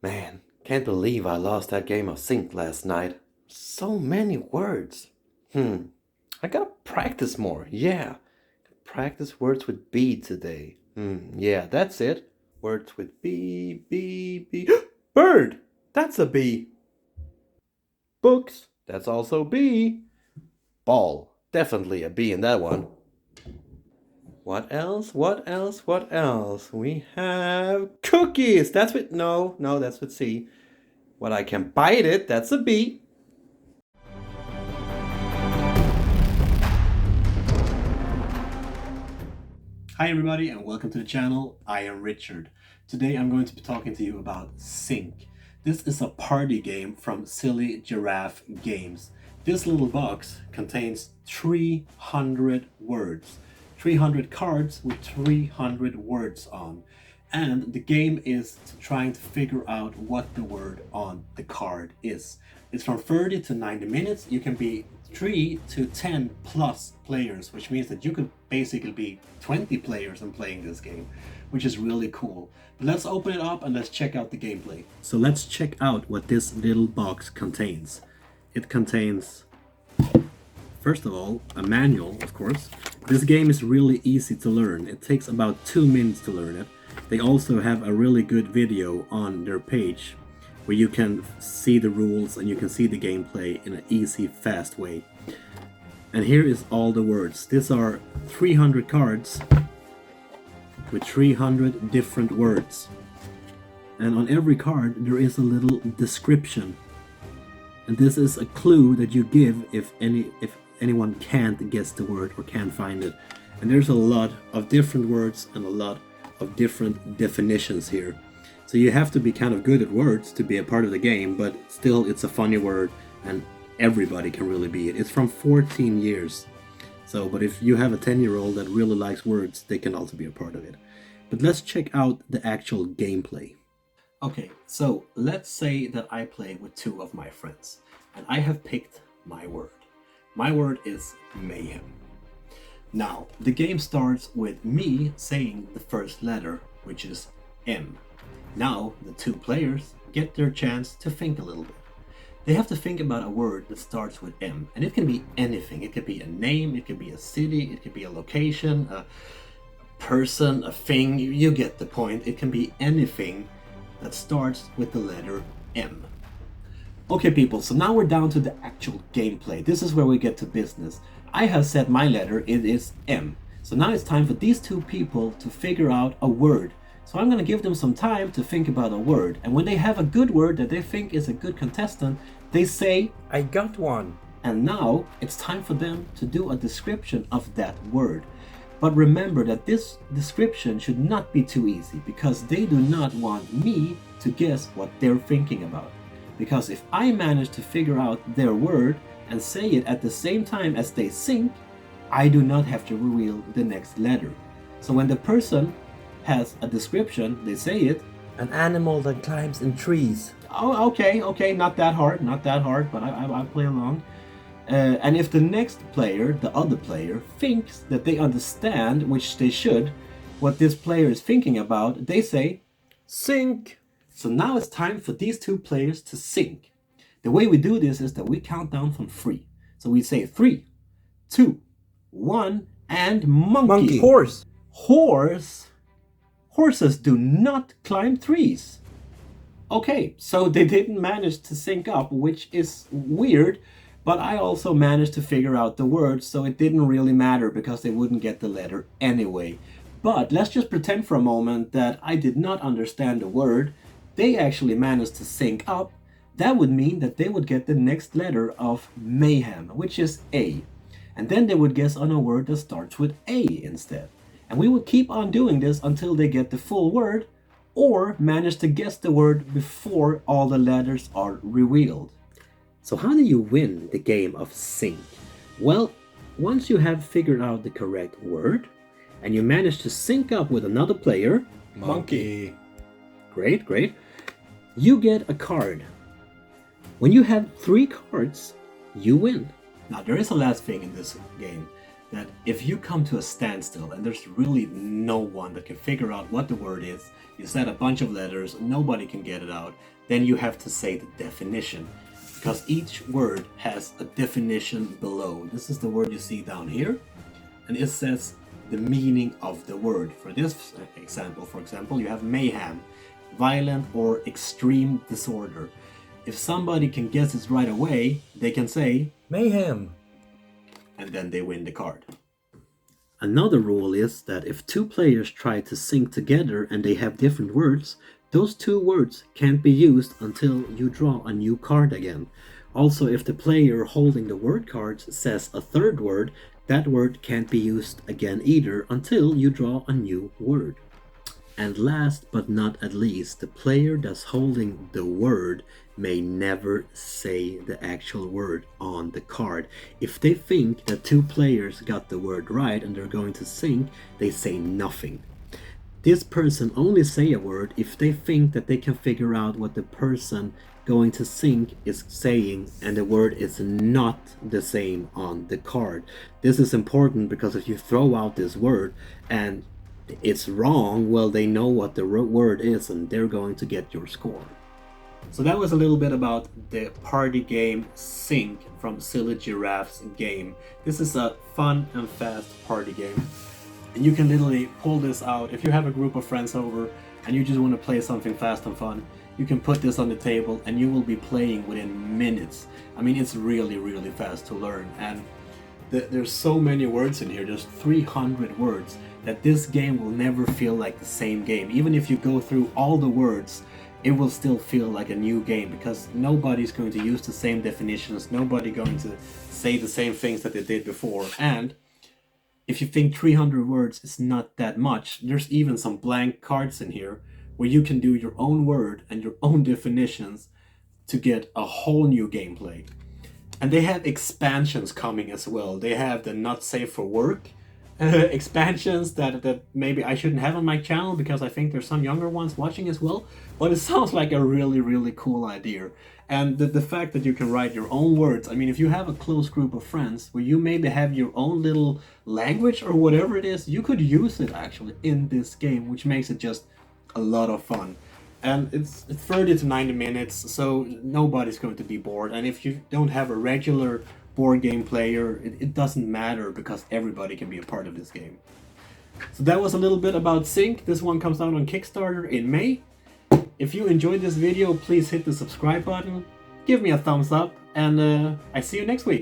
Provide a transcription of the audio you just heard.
Man, can't believe I lost that game of Sync last night. So many words. I gotta practice more. Yeah. Practice words with B today. Yeah, that's it. Words with B, B, B. Bird! That's a B. Books. That's also B. Ball. Definitely a B in that one. What else? What else? What else? We have cookies. That's with no, that's with C. What I can bite it, that's a B. Hi everybody and welcome to the channel. I am Richard. Today I'm going to be talking to you about Synk. This is a party game from Silly Giraffe Games. This little box contains 300 words. 300 cards with 300 words on. And the game is trying to figure out what the word on the card is. It's from 30 to 90 minutes. You can be 3 to 10 plus players, which means that you could basically be 20 players and playing this game, which is really cool. But let's open it up and let's check out the gameplay. So let's check out what this little box contains. It contains, first of all, a manual, of course. This game is really easy to learn. It takes about 2 minutes to learn it. They also have a really good video on their page where you can see the rules and you can see the gameplay in an easy, fast way. And here is all the words. These are 300 cards with 300 different words. And on every card there is a little description. And this is a clue that you give if anyone can't guess the word or can't find it. And there's a lot of different words and a lot of different definitions here. So you have to be kind of good at words to be a part of the game, but still it's a funny word and everybody can really be it. It's from 14 years. So, but if you have a 10-year-old that really likes words, they can also be a part of it. But let's check out the actual gameplay. Okay, so let's say that I play with 2 of my friends and I have picked my word. My word is mayhem. Now, the game starts with me saying the first letter, which is M. Now, the 2 players get their chance to think a little bit. They have to think about a word that starts with M, and it can be anything. It could be a name, it could be a city, it could be a location, a person, a thing. You get the point. It can be anything that starts with the letter M. Okay, people, so now we're down to the actual gameplay. This is where we get to business. I have set my letter, it is M. So now it's time for these 2 people to figure out a word. So I'm going to give them some time to think about a word. And when they have a good word that they think is a good contestant, they say, I got one. and now it's time for them to do a description of that word. But remember that this description should not be too easy, because they do not want me to guess what they're thinking about. Because if I manage to figure out their word and say it at the same time as they think, I do not have to reveal the next letter. So when the person has a description, they say it. An animal that climbs in trees. Oh, okay, not that hard, but I play along. And if the next player, the other player, thinks that they understand, which they should, what this player is thinking about, they say, Sync. so now it's time for these 2 players to sync. The way we do this is that we count down from 3. So we say 3, 2, 1, and monkey. Horse. Horse? Horses do not climb trees. Okay, so they didn't manage to sync up, which is weird, but I also managed to figure out the word, so it didn't really matter because they wouldn't get the letter anyway. But let's just pretend for a moment that I did not understand the word. They actually managed to sync up. That would mean that they would get the next letter of mayhem, which is A. And then they would guess on a word that starts with A instead. And we would keep on doing this until they get the full word or manage to guess the word before all the letters are revealed. So how do you win the game of Synk? Well, once you have figured out the correct word and you manage to sync up with another player, Monkey. Great. You get a card. When you have 3 cards, you win. Now there is a last thing in this game. that if you come to a standstill and there's really no one that can figure out what the word is, you said a bunch of letters, nobody can get it out, then you have to say the definition. Because each word has a definition below. This is the word you see down here, and it says the meaning of the word. For this example, you have mayhem, violent or extreme disorder. If somebody can guess this right away, they can say mayhem, and then they win the card. Another rule is that if two players try to sync together and they have different words, those two words can't be used until you draw a new card again. Also, if the player holding the word cards says a third word, that word can't be used again either until you draw a new word. And last but not at least, the player that's holding the word may never say the actual word on the card. If they think that two players got the word right and they're going to sync, they say nothing. This person only say a word if they think that they can figure out what the person going to sync is saying and the word is not the same on the card. This is important because if you throw out this word and it's wrong, well, they know what the word is and they're going to get your score. So that was a little bit about the party game Synk from Silly Giraffe's game. This is a fun and fast party game. And you can literally pull this out. If you have a group of friends over and you just want to play something fast and fun, you can put this on the table and you will be playing within minutes. I mean, it's really, really fast to learn. And there's so many words in here, there's 300 words, that this game will never feel like the same game. Even if you go through all the words, it will still feel like a new game because nobody's going to use the same definitions, nobody's going to say the same things that they did before. And if you think 300 words is not that much, there's even some blank cards in here where you can do your own word and your own definitions to get a whole new gameplay. And they have expansions coming as well. They have the not safe for work expansions that maybe I shouldn't have on my channel because I think there's some younger ones watching as well. But it sounds like a really, really cool idea. And the fact that you can write your own words. I mean, if you have a close group of friends where you maybe have your own little language or whatever it is, you could use it actually in this game, which makes it just a lot of fun. And it's 30 to 90 minutes, so nobody's going to be bored. And if you don't have a regular board game player, it doesn't matter because everybody can be a part of this game. So that was a little bit about Synk. This one comes out on Kickstarter in May. If you enjoyed this video, please hit the subscribe button, give me a thumbs up, and I see you next week.